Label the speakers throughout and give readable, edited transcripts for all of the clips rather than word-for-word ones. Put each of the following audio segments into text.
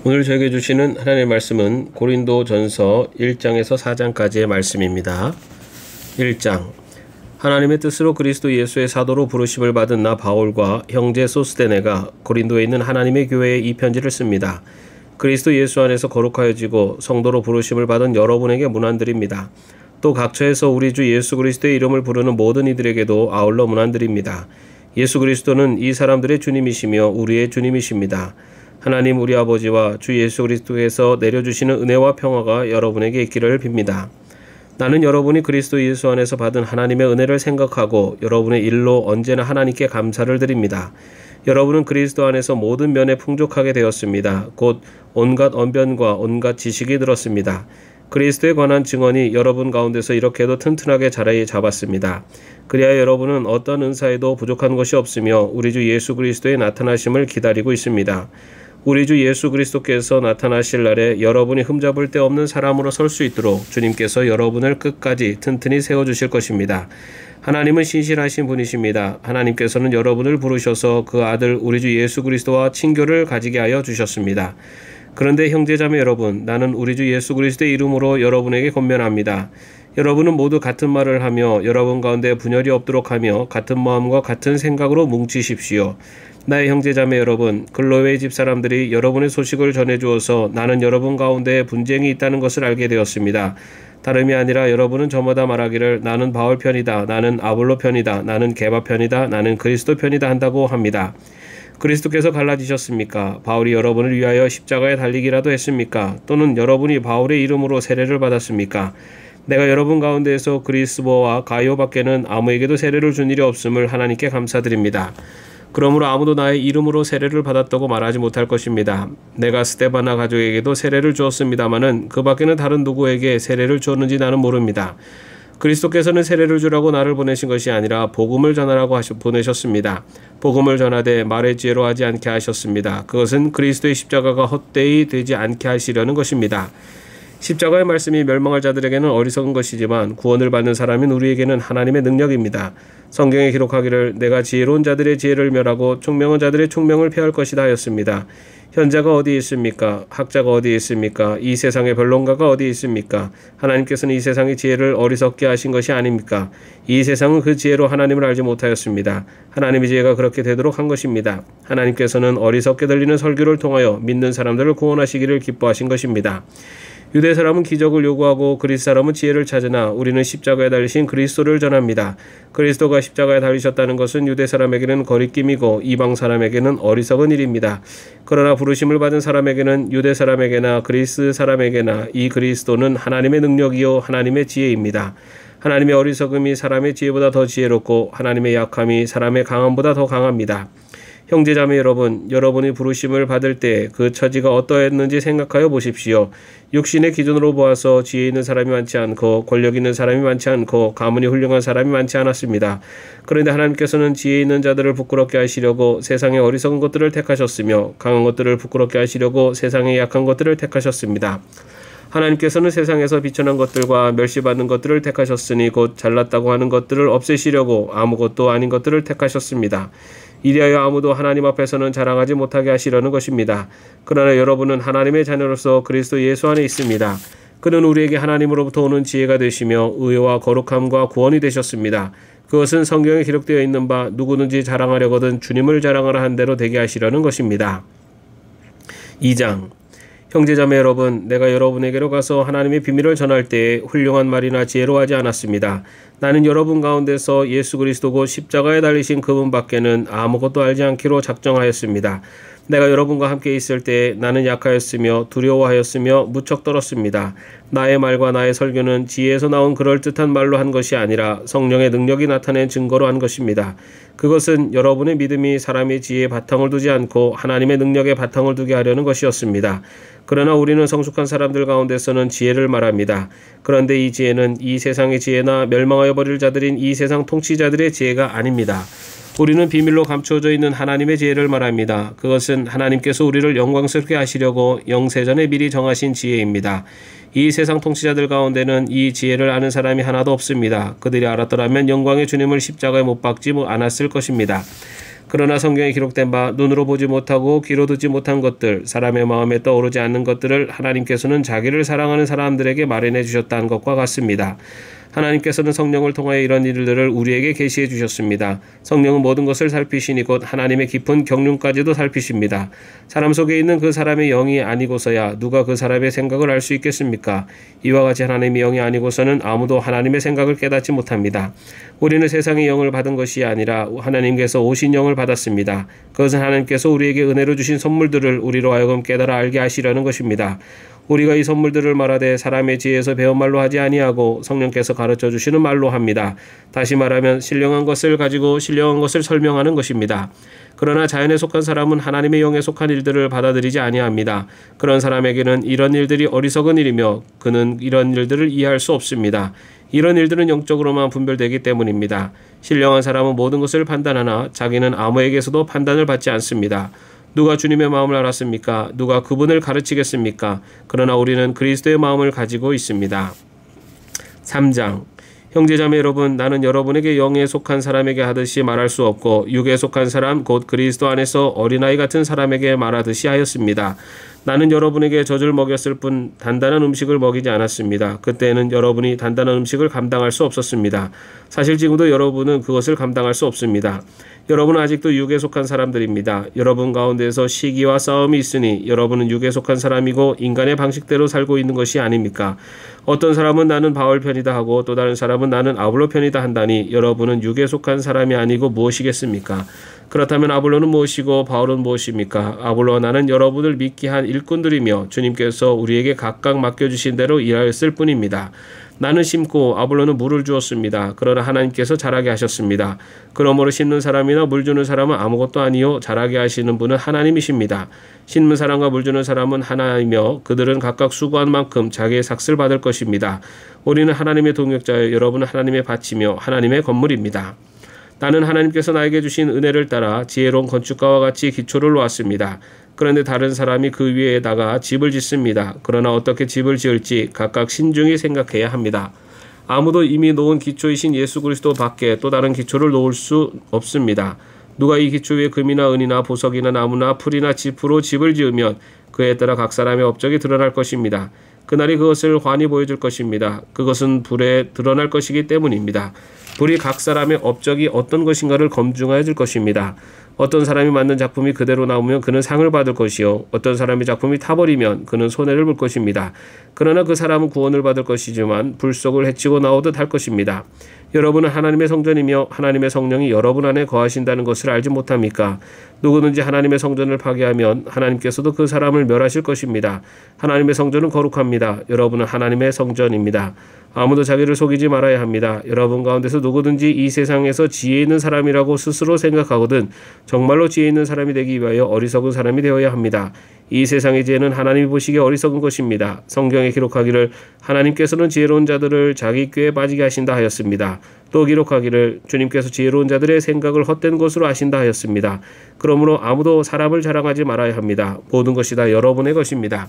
Speaker 1: 오늘 저에게 주시는 하나님의 말씀은 고린도전서 1장에서 4장까지의 말씀입니다. 1장. 하나님의 뜻으로 그리스도 예수의 사도로 부르심을 받은 나 바울과 형제 소스데네가 고린도에 있는 하나님의 교회에 이 편지를 씁니다. 그리스도 예수 안에서 거룩하여지고 성도로 부르심을 받은 여러분에게 문안드립니다. 또 각처에서 우리 주 예수 그리스도의 이름을 부르는 모든 이들에게도 아울러 문안드립니다. 예수 그리스도는 이 사람들의 주님이시며 우리의 주님이십니다. 하나님 우리 아버지와 주 예수 그리스도에서 내려주시는 은혜와 평화가 여러분에게 있기를 빕니다. 나는 여러분이 그리스도 예수 안에서 받은 하나님의 은혜를 생각하고 여러분의 일로 언제나 하나님께 감사를 드립니다. 여러분은 그리스도 안에서 모든 면에 풍족하게 되었습니다. 곧 온갖 언변과 온갖 지식이 들었습니다. 그리스도에 관한 증언이 여러분 가운데서 이렇게도 튼튼하게 자리 잡았습니다. 그리하여 여러분은 어떤 은사에도 부족한 것이 없으며 우리 주 예수 그리스도의 나타나심을 기다리고 있습니다. 우리 주 예수 그리스도께서 나타나실 날에 여러분이 흠잡을 데 없는 사람으로 설 수 있도록 주님께서 여러분을 끝까지 튼튼히 세워주실 것입니다. 하나님은 신실하신 분이십니다. 하나님께서는 여러분을 부르셔서 그 아들 우리 주 예수 그리스도와 친교를 가지게 하여 주셨습니다. 그런데 형제자매 여러분, 나는 우리 주 예수 그리스도의 이름으로 여러분에게 권면합니다. 여러분은 모두 같은 말을 하며 여러분 가운데 분열이 없도록 하며 같은 마음과 같은 생각으로 뭉치십시오. 나의 형제자매 여러분, 글로웨의 집사람들이 여러분의 소식을 전해주어서 나는 여러분 가운데 분쟁이 있다는 것을 알게 되었습니다. 다름이 아니라 여러분은 저마다 말하기를 나는 바울 편이다, 나는 아볼로 편이다, 나는 게바 편이다, 나는 그리스도 편이다 한다고 합니다. 그리스도께서 갈라지셨습니까? 바울이 여러분을 위하여 십자가에 달리기라도 했습니까? 또는 여러분이 바울의 이름으로 세례를 받았습니까? 내가 여러분 가운데에서 그리스보와 가이오밖에는 아무에게도 세례를 준 일이 없음을 하나님께 감사드립니다. 그러므로 아무도 나의 이름으로 세례를 받았다고 말하지 못할 것입니다. 내가 스데바나 가족에게도 세례를 주었습니다마는 그 밖에는 다른 누구에게 세례를 주었는지 나는 모릅니다. 그리스도께서는 세례를 주라고 나를 보내신 것이 아니라 복음을 전하라고 보내셨습니다. 복음을 전하되 말의 지혜로 하지 않게 하셨습니다. 그것은 그리스도의 십자가가 헛되이 되지 않게 하시려는 것입니다. 십자가의 말씀이 멸망할 자들에게는 어리석은 것이지만 구원을 받는 사람인 우리에게는 하나님의 능력입니다. 성경에 기록하기를 내가 지혜로운 자들의 지혜를 멸하고 총명한 자들의 총명을 폐할 것이다 하였습니다. 현자가 어디 있습니까? 학자가 어디 있습니까? 이 세상의 변론가가 어디 있습니까? 하나님께서는 이 세상의 지혜를 어리석게 하신 것이 아닙니까? 이 세상은 그 지혜로 하나님을 알지 못하였습니다. 하나님의 지혜가 그렇게 되도록 한 것입니다. 하나님께서는 어리석게 들리는 설교를 통하여 믿는 사람들을 구원하시기를 기뻐하신 것입니다. 유대 사람은 기적을 요구하고 그리스 사람은 지혜를 찾으나 우리는 십자가에 달리신 그리스도를 전합니다. 그리스도가 십자가에 달리셨다는 것은 유대 사람에게는 거리낌이고 이방 사람에게는 어리석은 일입니다. 그러나 부르심을 받은 사람에게는 유대 사람에게나 그리스 사람에게나 이 그리스도는 하나님의 능력이요 하나님의 지혜입니다. 하나님의 어리석음이 사람의 지혜보다 더 지혜롭고 하나님의 약함이 사람의 강함보다 더 강합니다. 형제자매 여러분, 여러분이 부르심을 받을 때 그 처지가 어떠했는지 생각하여 보십시오. 육신의 기준으로 보아서 지혜 있는 사람이 많지 않고 권력 있는 사람이 많지 않고 가문이 훌륭한 사람이 많지 않았습니다. 그런데 하나님께서는 지혜 있는 자들을 부끄럽게 하시려고 세상의 어리석은 것들을 택하셨으며 강한 것들을 부끄럽게 하시려고 세상의 약한 것들을 택하셨습니다. 하나님께서는 세상에서 비천한 것들과 멸시받는 것들을 택하셨으니 곧 잘났다고 하는 것들을 없애시려고 아무것도 아닌 것들을 택하셨습니다. 이리하여 아무도 하나님 앞에서는 자랑하지 못하게 하시려는 것입니다. 그러나 여러분은 하나님의 자녀로서 그리스도 예수 안에 있습니다. 그는 우리에게 하나님으로부터 오는 지혜가 되시며 의와 거룩함과 구원이 되셨습니다. 그것은 성경에 기록되어 있는 바 누구든지 자랑하려거든 주님을 자랑하라 한 대로 되게 하시려는 것입니다. 2장. 형제자매 여러분, 내가 여러분에게로 가서 하나님의 비밀을 전할 때에 훌륭한 말이나 지혜로하지 않았습니다. 나는 여러분 가운데서 예수 그리스도고 십자가에 달리신 그분 밖에는 아무것도 알지 않기로 작정하였습니다. 내가 여러분과 함께 있을 때 나는 약하였으며 두려워하였으며 무척 떨었습니다. 나의 말과 나의 설교는 지혜에서 나온 그럴듯한 말로 한 것이 아니라 성령의 능력이 나타낸 증거로 한 것입니다. 그것은 여러분의 믿음이 사람의 지혜에 바탕을 두지 않고 하나님의 능력에 바탕을 두게 하려는 것이었습니다. 그러나 우리는 성숙한 사람들 가운데서는 지혜를 말합니다. 그런데 이 지혜는 이 세상의 지혜나 멸망하여 버릴 자들인 이 세상 통치자들의 지혜가 아닙니다. 우리는 비밀로 감추어져 있는 하나님의 지혜를 말합니다. 그것은 하나님께서 우리를 영광스럽게 하시려고 영세전에 미리 정하신 지혜입니다. 이 세상 통치자들 가운데는 이 지혜를 아는 사람이 하나도 없습니다. 그들이 알았더라면 영광의 주님을 십자가에 못 박지 않았을 것입니다. 그러나 성경에 기록된 바 눈으로 보지 못하고 귀로 듣지 못한 것들, 사람의 마음에 떠오르지 않는 것들을 하나님께서는 자기를 사랑하는 사람들에게 마련해 주셨다는 것과 같습니다. 하나님께서는 성령을 통하여 이런 일들을 우리에게 계시해 주셨습니다. 성령은 모든 것을 살피시니 곧 하나님의 깊은 경륜까지도 살피십니다. 사람 속에 있는 그 사람의 영이 아니고서야 누가 그 사람의 생각을 알 수 있겠습니까? 이와 같이 하나님의 영이 아니고서는 아무도 하나님의 생각을 깨닫지 못합니다. 우리는 세상의 영을 받은 것이 아니라 하나님께서 오신 영을 받았습니다. 그것은 하나님께서 우리에게 은혜로 주신 선물들을 우리로 하여금 깨달아 알게 하시려는 것입니다. 우리가 이 선물들을 말하되 사람의 지혜에서 배운 말로 하지 아니하고 성령께서 가르쳐 주시는 말로 합니다. 다시 말하면 신령한 것을 가지고 신령한 것을 설명하는 것입니다. 그러나 자연에 속한 사람은 하나님의 영에 속한 일들을 받아들이지 아니합니다. 그런 사람에게는 이런 일들이 어리석은 일이며 그는 이런 일들을 이해할 수 없습니다. 이런 일들은 영적으로만 분별되기 때문입니다. 신령한 사람은 모든 것을 판단하나 자기는 아무에게서도 판단을 받지 않습니다. 누가 주님의 마음을 알았습니까? 누가 그분을 가르치겠습니까? 그러나 우리는 그리스도의 마음을 가지고 있습니다. 3장. 형제자매 여러분, 나는 여러분에게 영에 속한 사람에게 하듯이 말할 수 없고 육에 속한 사람 곧 그리스도 안에서 어린아이 같은 사람에게 말하듯이 하였습니다. 나는 여러분에게 젖을 먹였을 뿐 단단한 음식을 먹이지 않았습니다. 그때는 여러분이 단단한 음식을 감당할 수 없었습니다. 사실 지금도 여러분은 그것을 감당할 수 없습니다. 여러분은 아직도 육에 속한 사람들입니다. 여러분 가운데에서 시기와 싸움이 있으니 여러분은 육에 속한 사람이고 인간의 방식대로 살고 있는 것이 아닙니까? 어떤 사람은 나는 바울 편이다 하고 또 다른 사람은 나는 아볼로 편이다 한다니 여러분은 육에 속한 사람이 아니고 무엇이겠습니까? 그렇다면 아볼로는 무엇이고 바울은 무엇입니까? 아볼로와 나는 여러분을 믿게 한 일꾼들이며 주님께서 우리에게 각각 맡겨주신 대로 일하였을 뿐입니다. 나는 심고 아볼로는 물을 주었습니다. 그러나 하나님께서 자라게 하셨습니다. 그러므로 심는 사람이나 물 주는 사람은 아무것도 아니요 자라게 하시는 분은 하나님이십니다. 심는 사람과 물 주는 사람은 하나이며 그들은 각각 수고한 만큼 자기의 삭슬 받을 것입니다. 우리는 하나님의 동역자여 여러분은 하나님의 밭이며 하나님의 건물입니다. 나는 하나님께서 나에게 주신 은혜를 따라 지혜로운 건축가와 같이 기초를 놓았습니다. 그런데 다른 사람이 그 위에다가 집을 짓습니다. 그러나 어떻게 집을 지을지 각각 신중히 생각해야 합니다. 아무도 이미 놓은 기초이신 예수 그리스도 밖에 또 다른 기초를 놓을 수 없습니다. 누가 이 기초 위에 금이나 은이나 보석이나 나무나 풀이나 짚으로 집을 지으면 그에 따라 각 사람의 업적이 드러날 것입니다. 그날이 그것을 환히 보여줄 것입니다. 그것은 불에 드러날 것이기 때문입니다. 불이 각 사람의 업적이 어떤 것인가를 검증하여 줄 것입니다. 어떤 사람이 만든 작품이 그대로 나오면 그는 상을 받을 것이요 어떤 사람의 작품이 타버리면 그는 손해를 볼 것입니다. 그러나 그 사람은 구원을 받을 것이지만 불속을 해치고 나오듯 할 것입니다. 여러분은 하나님의 성전이며 하나님의 성령이 여러분 안에 거하신다는 것을 알지 못합니까? 누구든지 하나님의 성전을 파괴하면 하나님께서도 그 사람을 멸하실 것입니다. 하나님의 성전은 거룩합니다. 여러분은 하나님의 성전입니다. 아무도 자기를 속이지 말아야 합니다. 여러분 가운데서 누구든지 이 세상에서 지혜 있는 사람이라고 스스로 생각하거든 정말로 지혜 있는 사람이 되기 위하여 어리석은 사람이 되어야 합니다. 이 세상의 지혜는 하나님이 보시기에 어리석은 것입니다. 성경에 기록하기를 하나님께서는 지혜로운 자들을 자기 꾀에 빠지게 하신다 하였습니다. 또 기록하기를 주님께서 지혜로운 자들의 생각을 헛된 것으로 하신다 하였습니다. 그러므로 아무도 사람을 자랑하지 말아야 합니다. 모든 것이 다 여러분의 것입니다.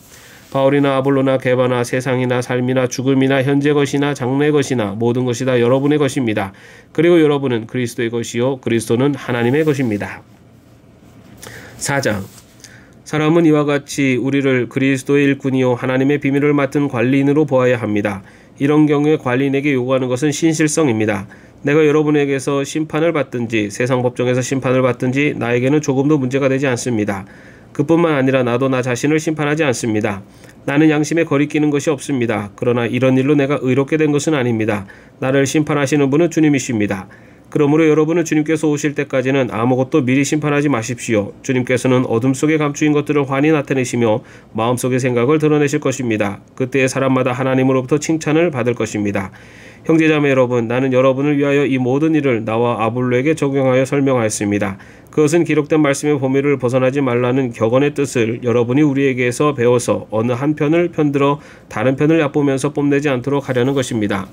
Speaker 1: 바울이나 아볼로나 게바나 세상이나 삶이나 죽음이나 현재 것이나 장래 것이나 모든 것이 다 여러분의 것입니다. 그리고 여러분은 그리스도의 것이요 그리스도는 하나님의 것입니다. 4장. 사람은 이와 같이 우리를 그리스도의 일꾼이요 하나님의 비밀을 맡은 관리인으로 보아야 합니다. 이런 경우에 관리인에게 요구하는 것은 신실성입니다. 내가 여러분에게서 심판을 받든지 세상 법정에서 심판을 받든지 나에게는 조금도 문제가 되지 않습니다. 그뿐만 아니라 나도 나 자신을 심판하지 않습니다. 나는 양심에 거리끼는 것이 없습니다. 그러나 이런 일로 내가 의롭게 된 것은 아닙니다. 나를 심판하시는 분은 주님이십니다. 그러므로 여러분은 주님께서 오실 때까지는 아무것도 미리 심판하지 마십시오. 주님께서는 어둠 속에 감추인 것들을 환히 나타내시며 마음속의 생각을 드러내실 것입니다. 그때에 사람마다 하나님으로부터 칭찬을 받을 것입니다. 형제자매 여러분, 나는 여러분을 위하여 이 모든 일을 나와 아볼로에게 적용하여 설명하였습니다. 그것은 기록된 말씀의 범위를 벗어나지 말라는 격언의 뜻을 여러분이 우리에게서 배워서 어느 한 편을 편들어 다른 편을 얕보면서 뽐내지 않도록 하려는 것입니다.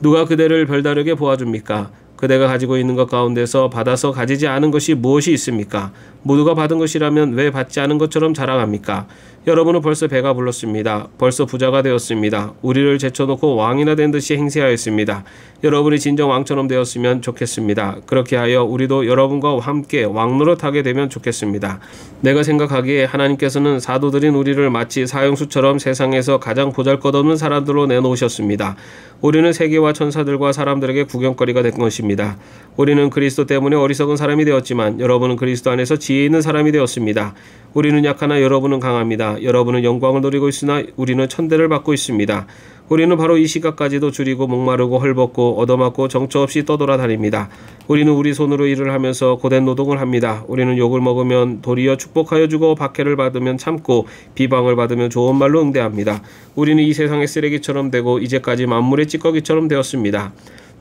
Speaker 1: 누가 그대를 별다르게 보아줍니까? 그대가 가지고 있는 것 가운데서 받아서 가지지 않은 것이 무엇이 있습니까? 모두가 받은 것이라면 왜 받지 않은 것처럼 자랑합니까? 여러분은 벌써 배가 불렀습니다. 벌써 부자가 되었습니다. 우리를 제쳐놓고 왕이나 된 듯이 행세하였습니다. 여러분이 진정 왕처럼 되었으면 좋겠습니다. 그렇게 하여 우리도 여러분과 함께 왕노릇하게 되면 좋겠습니다. 내가 생각하기에 하나님께서는 사도들인 우리를 마치 사형수처럼 세상에서 가장 보잘것없는 사람들로 내놓으셨습니다. 우리는 세계와 천사들과 사람들에게 구경거리가 된 것입니다. 우리는 그리스도 때문에 어리석은 사람이 되었지만 여러분은 그리스도 안에서 지혜 있는 사람이 되었습니다. 우리는 약하나 여러분은 강합니다. 여러분은 영광을 누리고 있으나 우리는 천대를 받고 있습니다. 우리는 바로 이 시각까지도 줄이고 목마르고 헐벗고 얻어맞고 정처 없이 떠돌아다닙니다. 우리는 우리 손으로 일을 하면서 고된 노동을 합니다. 우리는 욕을 먹으면 도리어 축복하여 주고 박해를 받으면 참고 비방을 받으면 좋은 말로 응대합니다. 우리는 이 세상의 쓰레기처럼 되고 이제까지 만물의 찌꺼기처럼 되었습니다.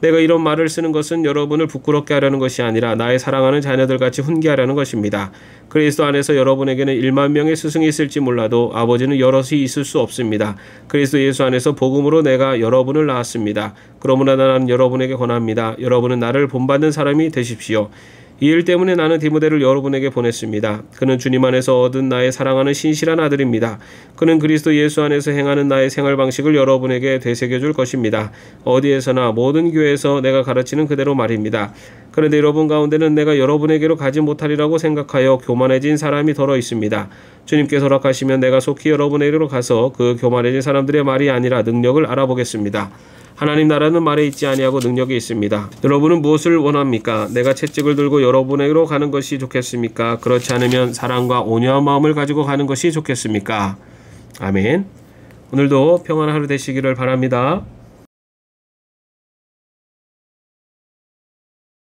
Speaker 1: 내가 이런 말을 쓰는 것은 여러분을 부끄럽게 하려는 것이 아니라 나의 사랑하는 자녀들같이 훈계하려는 것입니다. 그리스도 안에서 여러분에게는 1만 명의 스승이 있을지 몰라도 아버지는 여럿이 있을 수 없습니다. 그리스도 예수 안에서 복음으로 내가 여러분을 낳았습니다. 그러므로 나는 여러분에게 권합니다. 여러분은 나를 본받는 사람이 되십시오. 이 일 때문에 나는 디모데를 여러분에게 보냈습니다. 그는 주님 안에서 얻은 나의 사랑하는 신실한 아들입니다. 그는 그리스도 예수 안에서 행하는 나의 생활 방식을 여러분에게 되새겨줄 것입니다. 어디에서나 모든 교회에서 내가 가르치는 그대로 말입니다. 그런데 여러분 가운데는 내가 여러분에게로 가지 못하리라고 생각하여 교만해진 사람이 덜어 있습니다. 주님께서 허락하시면 내가 속히 여러분에게로 가서 그 교만해진 사람들의 말이 아니라 능력을 알아보겠습니다. 하나님 나라는 말에 있지 아니하고 능력이 있습니다. 여러분은 무엇을 원합니까? 내가 채찍을 들고 여러분에게로 가는 것이 좋겠습니까? 그렇지 않으면 사랑과 온유한 마음을 가지고 가는 것이 좋겠습니까? 아멘. 오늘도 평안한 하루 되시기를 바랍니다.